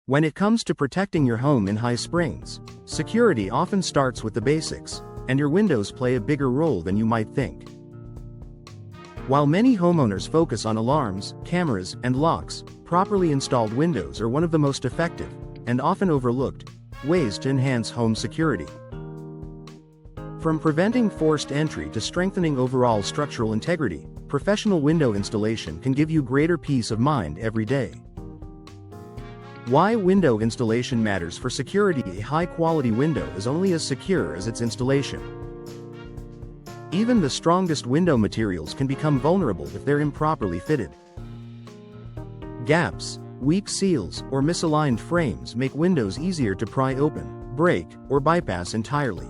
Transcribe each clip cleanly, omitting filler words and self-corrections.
When it comes to protecting your home in High Springs, security often starts with the basics, and your windows play a bigger role than you might think. While many homeowners focus on alarms, cameras, and locks, properly installed windows are one of the most effective, and often overlooked, ways to enhance home security. From preventing forced entry to strengthening overall structural integrity, professional window installation can give you greater peace of mind every day. Why window installation matters for security. A high-quality window is only as secure as its installation. Even the strongest window materials can become vulnerable if they're improperly fitted. Gaps, weak seals, or misaligned frames make windows easier to pry open, break, or bypass entirely.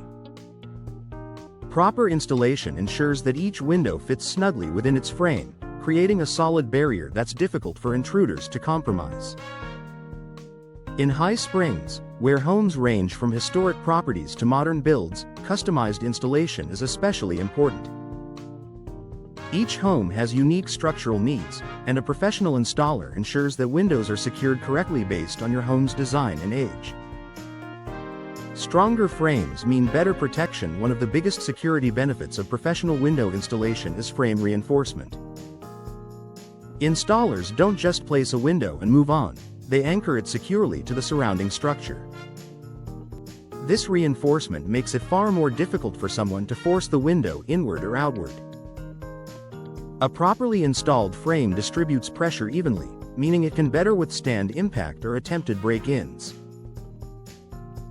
Proper installation ensures that each window fits snugly within its frame, creating a solid barrier that's difficult for intruders to compromise. In High Springs, where homes range from historic properties to modern builds, customized installation is especially important. Each home has unique structural needs, and a professional installer ensures that windows are secured correctly based on your home's design and age. Stronger frames mean better protection. One of the biggest security benefits of professional window installation is frame reinforcement. Installers don't just place a window and move on. They anchor it securely to the surrounding structure. This reinforcement makes it far more difficult for someone to force the window inward or outward. A properly installed frame distributes pressure evenly, meaning it can better withstand impact or attempted break-ins.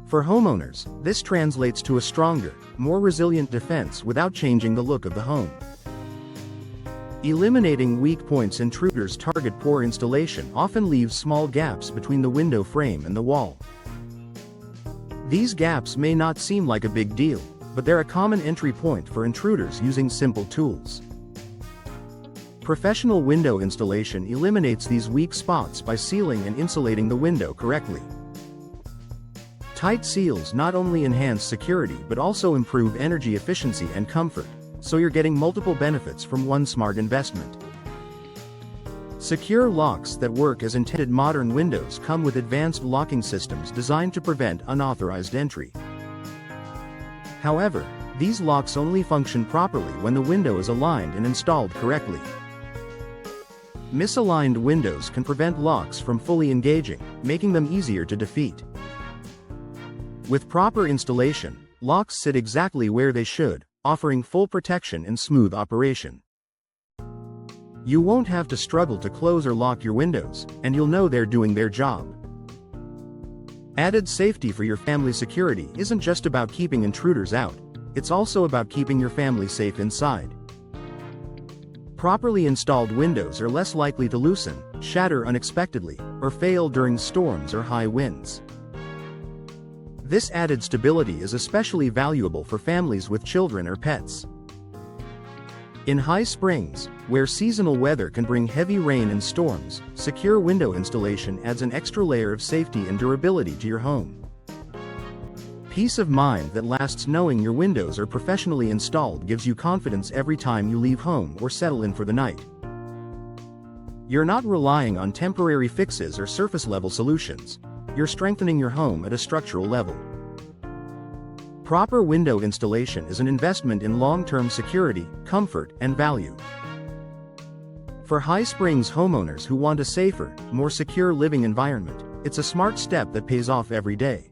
For homeowners, this translates to a stronger, more resilient defense without changing the look of the home. Eliminating weak points. Intruders target poor installation often leaves small gaps between the window frame and the wall. These gaps may not seem like a big deal, but they're a common entry point for intruders using simple tools. Professional window installation eliminates these weak spots by sealing and insulating the window correctly. Tight seals not only enhance security but also improve energy efficiency and comfort, so you're getting multiple benefits from one smart investment. Secure locks that work as intended. Modern windows come with advanced locking systems designed to prevent unauthorized entry. However, these locks only function properly when the window is aligned and installed correctly. Misaligned windows can prevent locks from fully engaging, making them easier to defeat. With proper installation, locks sit exactly where they should, offering full protection and smooth operation. You won't have to struggle to close or lock your windows, and you'll know they're doing their job. Added safety for your family. Security isn't just about keeping intruders out, it's also about keeping your family safe inside. Properly installed windows are less likely to loosen, shatter unexpectedly, or fail during storms or high winds. This added stability is especially valuable for families with children or pets. In High Springs, where seasonal weather can bring heavy rain and storms, secure window installation adds an extra layer of safety and durability to your home. Peace of mind that lasts. Knowing your windows are professionally installed gives you confidence every time you leave home or settle in for the night. You're not relying on temporary fixes or surface-level solutions. You're strengthening your home at a structural level. Proper window installation is an investment in long-term security, comfort, and value. For High Springs homeowners who want a safer, more secure living environment, it's a smart step that pays off every day.